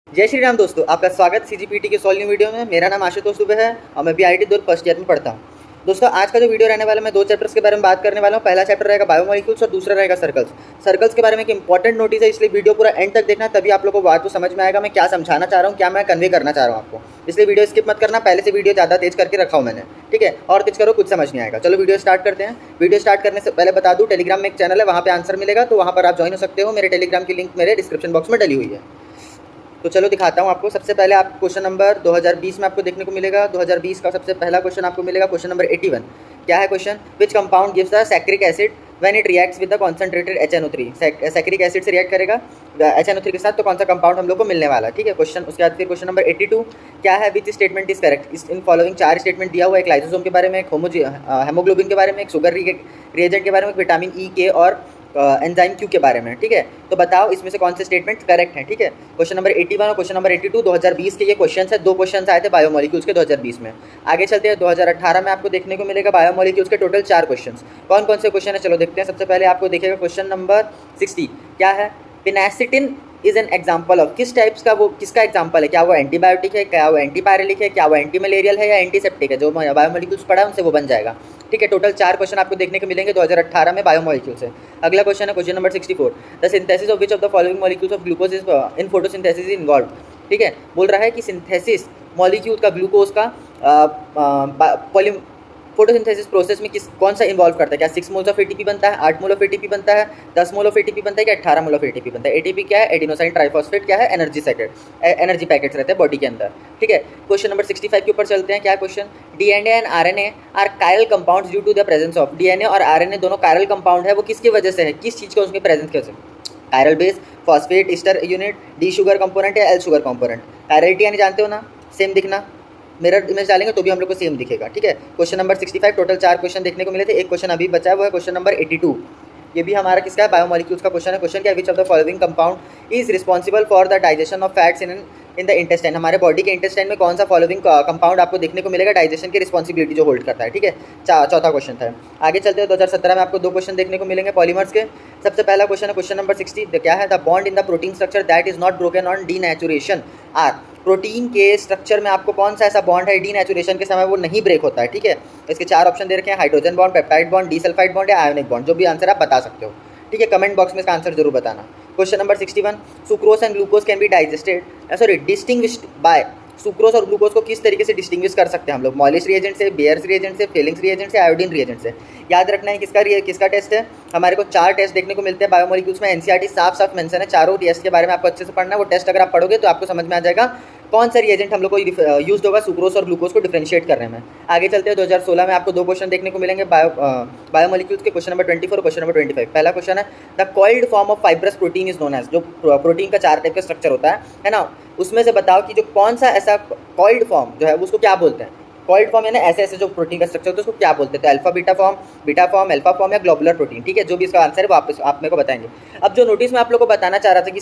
जय श्री राम दोस्तों, आपका स्वागत सीजीपीटी के सॉल्व न्यू वीडियो में। मेरा नाम आशुतोष दुबे है और मैं बीआईटी दुर्ग फर्स्ट ईयर में पढ़ता हूँ। दोस्तों, आज का जो वीडियो रहने वाला है, मैं दो चैप्टर्स के बारे में बात करने वाला हूँ। पहला चैप्टर रहेगा बायोमोलिक्यूल्स और दूसरा रहेगा सर्कल्स। सर्कल्स के बारे में एक इंपॉर्टेंट नोटिस है, इसलिए वीडियो पूरा एंड तक देखना, तभी आप लोगों को बात को समझ में आएगा मैं क्या समझाना चाह रहा हूँ, क्या मैं कन्वे करना चाह रहा हूँ आपको। इसलिए वीडियो स्किप मत करना, पहले से वीडियो ज़्यादा तेज करके रखा हूँ मैंने, ठीक है। और तेज करो, कुछ समझ नहीं आएगा। चलो वीडियो स्टार्ट करते हैं। वीडियो स्टार्ट करने से पहले बता दूँ, टेलीग्राम में एक चैनल है, वहाँ पे आंसर मिलेगा, तो वहाँ पर आप ज्वाइन हो सकते हो। मेरे टेलीग्राम की लिंक मेरे डिस्क्रिप्शन बॉक्स में डली हुई है। तो चलो दिखाता हूँ आपको। सबसे पहले आप क्वेश्चन नंबर 2020 में आपको देखने को मिलेगा। 2020 का सबसे पहला क्वेश्चन आपको मिलेगा, क्वेश्चन नंबर 81। क्या है question? Which compound gives the saccharic acid when it reacts with the concentrated HNO3। Saccharic acid से रिएक्ट करेगा HNO3 के साथ, तो कौन सा कंपाउंड हम लोग को मिलने वाला है, ठीक है क्वेश्चन। उसके बाद फिर क्वेश्चन नंबर 82 क्या है? Which statement is correct? इस इन फॉलोइंग चार स्टेटमेंट दिया हुआ है, एक लाइसोसोम के बारे में, एक हेमोग्लोबिन के बारे में, एक शुगर रिएजेंट के बारे में, विटामिन ई के और एंजाइम क्यू के बारे में, ठीक है। तो बताओ इसमें से कौन से स्टेटमेंट करेक्ट हैं, ठीक है। क्वेश्चन नंबर 81 और क्वेश्चन नंबर 82 2020 के ये क्वेश्चन है। दो क्वेश्चन आए थे बायोमोलिक्यूल्स के 2020 में। आगे चलते हैं, 2018 में आपको देखने को मिलेगा बायोमोलिक्यूल्स के टोटल 4 क्वेश्चन। कौन कौन से क्वेश्चन है, चलो देखते हैं। सबसे पहले आपको देखेगा क्वेश्चन नंबर 60। क्या है? पिनासिटिन इज एन एग्जाम्पल ऑफ, किस टाइप्स का, वो किसका एग्जाम्पल है? क्या वो एंटीबायोटिक है, क्या वो एंटीपायरेलिक है, क्या वो एंटी मलेरियल है, या एंटीसेप्टिक है? जो बायोमोलिक्यूल्स पढ़ा है उनसे वो बन जाएगा, ठीक है। टोटल 4 क्वेश्चन आपको देखने को मिलेंगे 2018 में बायोमोलिक्यूल से। अगला क्वेश्चन है question number 64। The synthesis of which of the following molecules of glucose is in photosynthesis involve, ठीक है। बोल रहा है कि सिंथेसिस मॉलिक्यूल का ग्लूकोज का फोटोसिंथेसिस प्रोसेस में कौन सा इन्वॉल्व करता है? क्या 6 मोल्स ऑफ एटीपी बनता है, 8 मोल ऑफ एटीपी बनता है, 10 मोल ऑफ एटीपी बनता है, क्या 18 मोल ऑफ एटीपी बनता है? एटीपी क्या है? एडिनोसाइन ट्राइफॉस्फेट क्या है? एनर्जी पैकेट्स रहते हैं बॉडी के अंदर, ठीक है। क्वेश्चन नंबर 65 के ऊपर चलते हैं। क्या question? DNA and RNA are chiral compounds due to the presence of. DNA और आरएनए दोनों कायरल कंपाउंड है, वो किसकी वजह से है? किस चीज़ के उसकी प्रेजेंस की वजह से? Chiral base, phosphate Easter unit, D sugar component या एल शुगर कंपोनेंट। कायरलिटी यानी जानते हो ना, सेम दिखना। मिरर इमेज डालेंगे तो भी हम लोग को सेम दिखेगा, ठीक है। क्वेश्चन नंबर 65 टोटल 4 क्वेश्चन देखने को मिले थे, एक क्वेश्चन अभी बचा है, वो है क्वेश्चन नंबर 82। ये भी हमारा किसका है? बायोमोलिक्यूल्स का क्वेश्चन है। क्वेश्चन क्या है? Which of the following compound is responsible for the digestion of fats in the intestine. हमारे बॉडी के इंटेस्टाइन में कौन सा फॉलोइंग कंपाउंड आपको देखने को मिलेगा डाइजेशन की रिस्पॉन्सिबिलिटी जो होल्ड करता है, ठीक है। चौथा क्वेश्चन था। आगे चलते हैं, 2017 में आपको 2 क्वेश्चन देखने को मिलेंगे पॉलीमर्स के। सबसे पहला क्वेश्चन है क्वेश्चन नंबर 60। क्या है? The bond in the protein structure that is not broken on denaturation are. Protein के स्ट्रक्चर में आपको कौन सा ऐसा बॉन्ड है डीनेचुरेशन के समय वो नहीं ब्रेक होता है, ठीक है। इसके 4 ऑप्शन दे रखे हैं, hydrogen bond, peptide bond, disulphide bond या आयोनिक बॉन्ड। जो भी आंसर आप बता सकते हो, ठीक है। कमेंट बॉक्स में इसका आंसर जरूर बताना। Question number 61। Sucrose and glucose can be distinguished by. Sucrose और ग्लूकोज को किस तरीके से डिस्टिंग्विश कर सकते हैं हम लोग? मॉलिश रिएजेंट से, बेयर्स रिएजेंट से, फेलिंग्स रिएजेंट से, आयोडीन रिएजेंट से। याद रखना है किसका टेस्ट है। हमारे को 4 टेस्ट देखने को मिलते हैं बायोमोलिक्यूल्स में। एनसीईआरटी साफ मेंशन है, चारों टेस्ट के बारे में आपको अच्छे से पढ़ना है। वो टेस्ट अगर आप पढ़ोगे तो आपको समझ में आ जाएगा कौन सा रिएजेंट हम लोग को यूज होगा सुक्रोज और ग्लूकोज को डिफरेंशिएट करने में। आगे चलते हैं, 2016 में आपको 2 क्वेश्चन देखने को मिलेंगे बायोमोलिक्यूल्स के। क्वेश्चन नंबर 24 और क्वेश्चन नंबर 25। पहला क्वेश्चन है, the coiled form of fibrous protein is known as. जो प्रोटीन का 4 टाइप का स्ट्रक्चर होता है ना, उसमें से बताओ कि जो कौन सा ऐसा कॉइल्ड फॉर्म जो है उसको क्या बोलते हैं? कॉइल्ड फॉर्म यानी ऐसे जो प्रोटीन का स्ट्रक्चर होता है उसको क्या बोलते हैं? तो alpha beta form, alpha form या ग्लोबुलर प्रोटीन, ठीक है। जो भी इसका आंसर है वो आप मेरे को बताएंगे। अब जो नोटिस मैं आप लोग को बताना चाह रहा था कि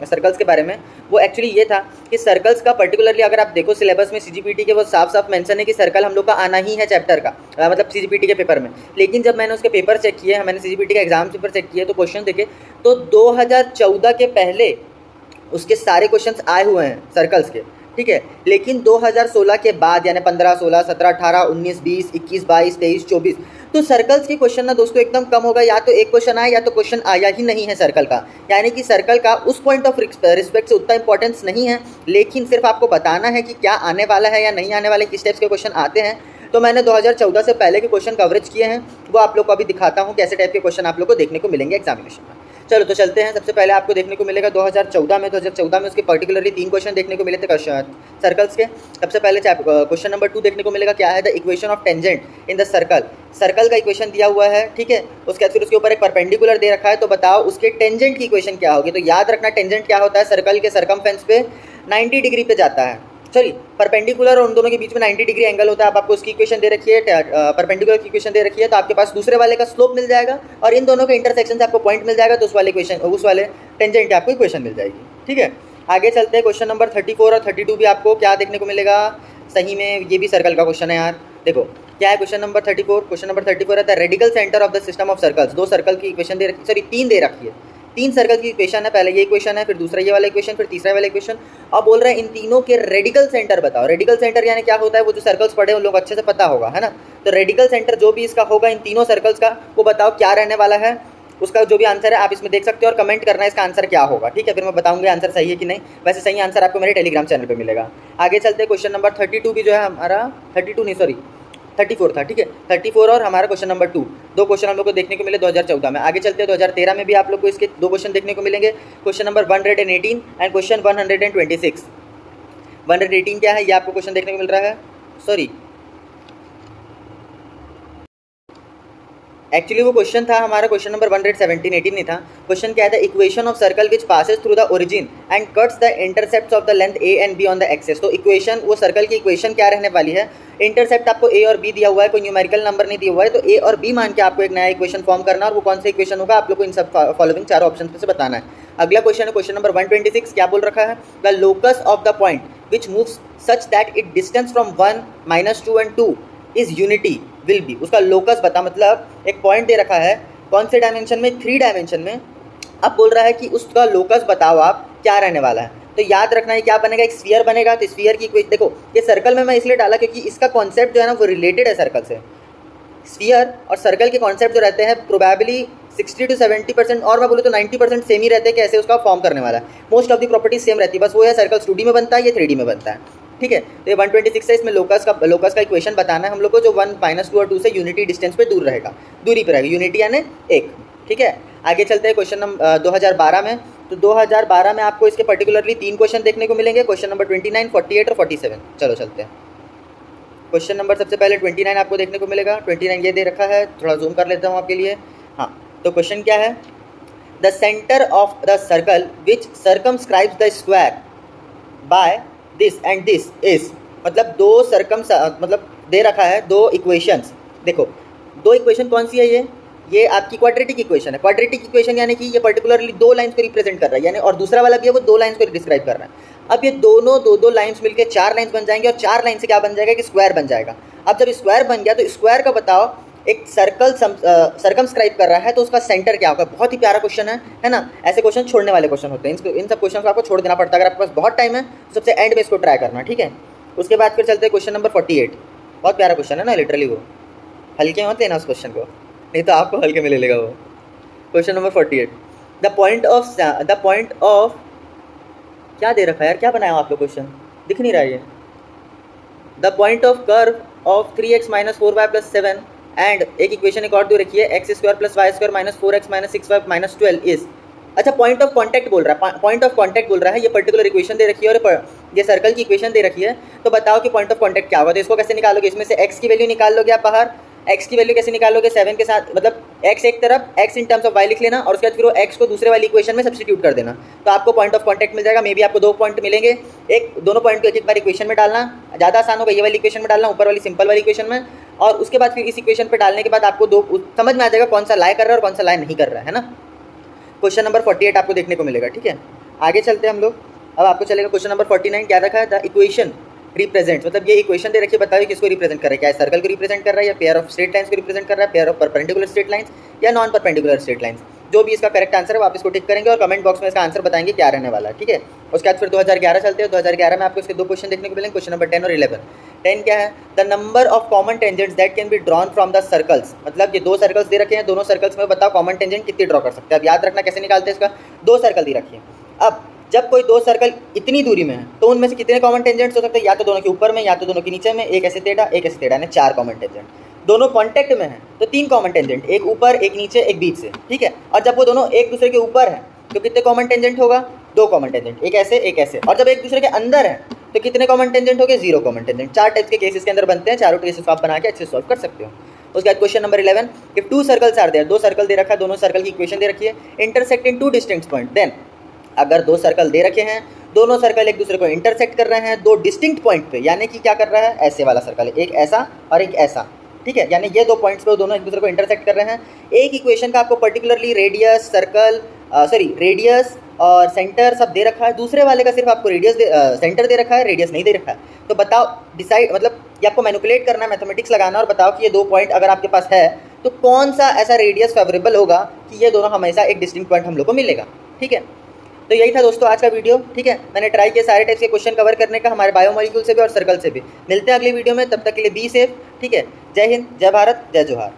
सर्कल्स के बारे में, वो एक्चुअली ये था कि सर्कल्स का पर्टिकुलरली अगर आप देखो सिलेबस में सीजीपीटी के, वो साफ मेंशन है कि सर्कल हम लोग का आना ही है चैप्टर का, मतलब सीजीपीटी के पेपर में। लेकिन जब मैंने उसके पेपर चेक किए, मैंने सीजीपीटी का एग्जाम पेपर चेक किए, तो क्वेश्चन देखे तो 2014 के पहले उसके सारे क्वेश्चंस आए हुए हैं सर्कल्स के, ठीक है। लेकिन 2016 के बाद यानी 15, 16, 17, 18, 19, 20, 21, 22, 23, 24, तो सर्कल्स के क्वेश्चन ना दोस्तों एकदम कम होगा। या तो एक क्वेश्चन आया या तो क्वेश्चन आया ही नहीं है सर्कल का। यानी कि सर्कल का उस पॉइंट ऑफ रिस्पेक्ट से उतना इंपॉर्टेंस नहीं है, लेकिन सिर्फ आपको बताना है कि क्या आने वाला है या नहीं आने वाले, किस टाइप्स के क्वेश्चन आते हैं। तो मैंने 2014 से पहले के क्वेश्चन कवरेज किए हैं, वो आप लोग को अभी दिखाता हूँ कैसे टाइप के क्वेश्चन आप लोग को देखने को मिलेंगे एग्जामिनेशन में। चलो तो चलते हैं। सबसे पहले आपको देखने को मिलेगा 2014 में उसके पर्टिकुलरली 3 क्वेश्चन देखने को मिले थे सर्कल्स के। सबसे पहले क्वेश्चन नंबर 2 देखने को मिलेगा। क्या है? The equation of tangent in the circle का इक्वेशन दिया हुआ है, ठीक है। उसके बाद फिर उसके ऊपर एक परपेंडिकुलर दे रखा है, तो बताओ उसके टेंजेंट की इक्वेशन क्या होगी। तो याद रखना टेंजेंट क्या होता है, सर्कल के सरकमफेरेंस पे 90 डिग्री पे जाता है, सॉरी परपेंडिकुलर और उन दोनों के बीच में 90 डिग्री एंगल होता है। अब आपको उसकी इक्वेशन दे रखी है, परपेंडिकुलर की इक्वेशन दे रखी है, तो आपके पास दूसरे वाले का स्लोप मिल जाएगा और इन दोनों के इंटरसेक्शन से आपको पॉइंट मिल जाएगा, तो उस वाले टेंजेंट की आपको इक्वेशन मिल जाएगी, ठीक है। आगे चलते हैं, क्वेश्चन नंबर 34 और 32 भी आपको क्या देखने को मिलेगा। सही में ये भी सर्कल का क्वेश्चन है यार। देखो क्या है क्वेश्चन नंबर 34। क्वेश्चन नंबर 34 है the radical centre of the system of circles. 2 circle की इक्वेशन दे रखी, सॉरी 3 दे रखी है, तीन सर्कल की इक्वेशन है, पहले ये इक्वेशन है, फिर दूसरा ये वाला इक्वेशन, फिर तीसरा वाला इक्वेशन। अब बोल रहे हैं इन तीनों के रेडिकल सेंटर बताओ। रेडिकल सेंटर यानी क्या होता है, वो जो सर्कल्स पढ़े उन लोग अच्छे से पता होगा, है ना। तो रेडिकल सेंटर जो भी इसका होगा इन तीनों सर्कल्स का, वो बताओ क्या रहने वाला है। उसका जो भी आंसर है आप इसमें देख सकते हो और कमेंट करना है इसका आंसर क्या होगा, ठीक है। फिर मैं बताऊंगा आंसर सही है कि नहीं। वैसे सही आंसर आपको मेरे टेलीग्राम चैनल पे मिलेगा। आगे चलते हैं, क्वेश्चन नंबर 32 भी जो है हमारा 32 नहीं सॉरी 34 था, ठीक है। 34 और हमारा क्वेश्चन नंबर 2, दो क्वेश्चन हम लोग को देखने को मिले 2014 में। आगे चलते हैं 2013 में भी आप लोग को इसके दो क्वेश्चन देखने को मिलेंगे, क्वेश्चन नंबर 118 एंड क्वेश्चन 126। 118 क्या है ये आपको क्वेश्चन देखने को मिल रहा है, सॉरी एक्चुअली वो क्वेश्चन था हमारा क्वेश्चन नंबर 117, 18 नहीं था। क्वेश्चन क्या है, the equation of circle which passes through the origin and cuts the intercepts of the length A and B on the axes. तो इक्वेशन, वो सर्कल की इक्वेशन क्या रहने वाली है, इंटरसेप्ट आपको ए और बी दिया हुआ है, कोई न्यूमेरिकल नंबर नहीं दिया हुआ है, तो ए और बी मान के आपको एक नया इक्वेशन फॉर्म करना, और वो कौन सा इक्वेशन होगा आप लोग को इन सब फॉलोइंग चारों ऑप्शन से बताना है। अगला क्वेश्चन है क्वेश्चन नंबर 126, क्या बोल रखा है, the locus of the point which moves such that it distance from 1, -2 and 2 is unity will be. उसका लोकस बता, मतलब एक पॉइंट दे रखा है, कौन से डायमेंशन में, 3 डायमेंशन में। अब बोल रहा है कि उसका लोकस बताओ आप क्या रहने वाला है। तो याद रखना है क्या बनेगा, एक स्फीयर बनेगा। तो स्फीयर की कोई, देखो ये सर्कल में मैं इसलिए डाला क्योंकि इसका कॉन्सेप्ट जो है ना वो रिलेटेड है सर्कल से। स्फीयर और सर्कल के कॉन्सेप्ट जो रहते हैं प्रोबेबली 60 to 70%, और मैं बोलूँ तो 90% सेम ही रहते हैं, कैसे उसका फॉर्म करने वाला है। Most of the properties same रहती है, बस वो है सर्कल 2D में बनता है, ये 3D में बनता है, ठीक है। तो ये 126 है, इसमें लोकस का इक्वेशन बताना है हम लोग को, जो 1, -2 और 2 से यूनिटी डिस्टेंस पे दूर रहेगा, दूरी पर रहेगा, यूनिटी यानी एक, ठीक है। आगे चलते हैं क्वेश्चन नंबर 2012 में। तो 2012 में आपको इसके पर्टिकुलरली 3 क्वेश्चन देखने को मिलेंगे, क्वेश्चन नंबर 29, 48 और 47। चलो चलते हैं, क्वेश्चन नंबर सबसे पहले 29 आपको देखने को मिलेगा। 29 ये दे रखा है, थोड़ा जूम कर लेता हूँ आपके लिए। हाँ, तो क्वेश्चन क्या है, the centre of the circle which circumscribes the square by this and this is, मतलब दो मतलब दे रखा है दो इक्वेशंस। देखो दो इक्वेशन कौन सी है, ये आपकी क्वाड्रेटिक इक्वेशन है। क्वाड्रेटिक इक्वेशन यानी कि ये पर्टिकुलरली दो लाइंस को रिप्रेजेंट कर रहा है, यानी और दूसरा वाला भी है वो दो लाइंस को डिस्क्राइब कर रहा है। अब ये दोनों दो लाइंस मिलकर 4 लाइंस बन जाएंगे, और 4 लाइन से क्या बन जाएगा कि स्क्वायर बन जाएगा। अब जब स्क्वायर बन गया तो स्क्वायर का बताओ, एक सर्कल सर्कमस्क्राइब कर रहा है तो उसका सेंटर क्या होगा। बहुत ही प्यारा क्वेश्चन है ना। ऐसे क्वेश्चन छोड़ने वाले क्वेश्चन होते हैं, इन सब क्वेश्चन को आपको छोड़ देना पड़ता है। अगर आपके पास बहुत टाइम है तो सबसे एंड में इसको ट्राई करना, ठीक है। उसके बाद फिर चलते हैं क्वेश्चन नंबर 48। बहुत प्यारा क्वेश्चन है ना, लिटरली वो हल्के मत लेना उस क्वेश्चन को, नहीं तो आपको हल्के में ले लेगा वो। Question number 48, the point of क्या दे रखा है यार, क्या बनाया आप लोग, क्वेश्चन दिख नहीं रहा है ये। The point of curve of 3x - 4y + 7 and एक इक्वेशन एक और दे रखी है, x² + y² - 4x - 6y - 12 is. अच्छा, पॉइंट ऑफ कांटेक्ट बोल रहा है, पॉइंट ऑफ कांटेक्ट बोल रहा है। ये पर्टिकुलर इक्वेशन दे रखी है और ये सर्कल की इक्वेशन दे रखी है। तो बताओ कि पॉइंट ऑफ कांटेक्ट क्या होगा। तो इसको कैसे निकालोगे, इसमें से x की वैल्यू निकाल लोगे आप बाहर। x की वैल्यू कैसे निकालोगे, 7 के साथ, मतलब x एक तरफ, x in terms of y लिख लेना, और उसके बाद फिर वो x को दूसरे वाली इक्वेशन में सब्स्टिट्यूट कर देना, तो आपको पॉइंट ऑफ कांटेक्ट मिल जाएगा। मे बी आपको 2 पॉइंट मिलेंगे, एक दोनों पॉइंट को एक बार इक्वेशन में डालना, ज़्यादा आसान होगा ये वाली इक्वेशन में डालना, ऊपर वाली सिंपल वाली इक्वेशन में, और उसके बाद फिर इस इक्वेशन पे डालने के बाद आपको दो समझ में आ जाएगा कौन सा लाई कर रहा है और कौन सा लाई नहीं कर रहा है ना। क्वेश्चन नंबर 48 आपको देखने को मिलेगा, ठीक है। आगे चलते हैं हम लोग, अब आपको चलेगा क्वेश्चन नंबर 49। क्या रखा है, द इक्वेशन रिप्रेजेंट, मतलब ये इक्वेशन दे रखी है, बताइए किसको रिप्रेजेंट कर रहा है, क्या सर्कल को रिप्रेजेंट कर रहा है, या पेयर ऑफ स्ट्रेट लाइंस को रिप्रेजेंट कर रहा है, pair of perpendicular straight lines या नॉन परपेंडिकुलर स्ट्रेट लाइंस। जो भी इसका करेक्ट आंसर है आप इसको टिक करेंगे और कमेंट बॉक्स में इसका आंसर बताएंगे क्या रहने वाला है, ठीक है। उसके बाद फिर 2011 चलते हैं। 2011 में आपको इसके 2 क्वेश्चन देखने को मिलेंगे, क्वेश्चन नंबर 10 और 11। 10 क्या है, the number of common tangents that can be drawn from the circles, मतलब ये 2 सर्कल्स दे रखे हैं, दोनों सर्कल्स में बताओ कॉमन टेंजेंट कितनी ड्रॉ कर सकते हैं। अब याद रखना कैसे निकालते हैं इसका, 2 सर्कल दी रखी है। अब जब कोई 2 सर्कल इतनी दूरी में है तो उनमें से कितने कॉमन टेंजेंट्स हो सकते हैं, या तो दोनों के ऊपर में, या तो दोनों के नीचे में, एक ऐसे टेढ़ा एक ऐसे टेढ़ा, यानी 4 कॉमन टेंजेंट। दोनों कांटेक्ट में हैं तो 3 कॉमन टेंजेंट, एक ऊपर एक नीचे एक बीच से, ठीक है। और जब वो दोनों एक दूसरे के ऊपर हैं तो कितने कॉमन टेंजेंट होगा, 2 कॉमन टेंजेंट, एक ऐसे एक ऐसे। और जब एक दूसरे के अंदर है तो कितने कॉमन टेंजेंट हो गए, 0 कॉमन टेंजेंट। 4 टाइप्स के केसेस के अंदर बनते हैं, चारों केसेस आप बना के अच्छे से सॉल्व कर सकते हो। उसके बाद question number 11, if 2 circles are there, 2 circle दे रखा है, दोनों सर्कल की इक्वेशन दे रखी है, intersect in 2 distinct point, then अगर 2 सर्कल दे रखे हैं, दोनों सर्कल एक दूसरे को इंटरसेक्ट कर रहे हैं 2 डिस्टिंक्ट पॉइंट पे, यानी कि क्या कर रहा है, ऐसे वाला सर्कल है, एक ऐसा और एक ऐसा, ठीक है, यानी ये 2 पॉइंट्स पे दोनों एक दूसरे को इंटरसेक्ट कर रहे हैं। एक इक्वेशन का आपको पर्टिकुलरली रेडियस रेडियस और सेंटर सब दे रखा है, दूसरे वाले का सिर्फ आपको सेंटर दे रखा है, रेडियस नहीं दे रखा है। तो बताओ डिसाइड, मतलब ये आपको मैनिपुलेट करना है, मैथमेटिक्स लगाना और बताओ कि ये 2 पॉइंट अगर आपके पास है तो कौन सा ऐसा रेडियस फेवरेबल होगा कि ये दोनों हमेशा एक डिस्टिंक्ट पॉइंट हम लोग को मिलेगा। ठीक है, तो यही था दोस्तों आज का वीडियो। ठीक है, मैंने ट्राई किया सारे टाइप्स के क्वेश्चन कवर करने का, हमारे बायोमोलिक्यूल से भी और सर्कल से भी। मिलते हैं अगली वीडियो में, तब तक के लिए बी सेफ। ठीक है, जय हिंद, जय भारत, जय जोहार।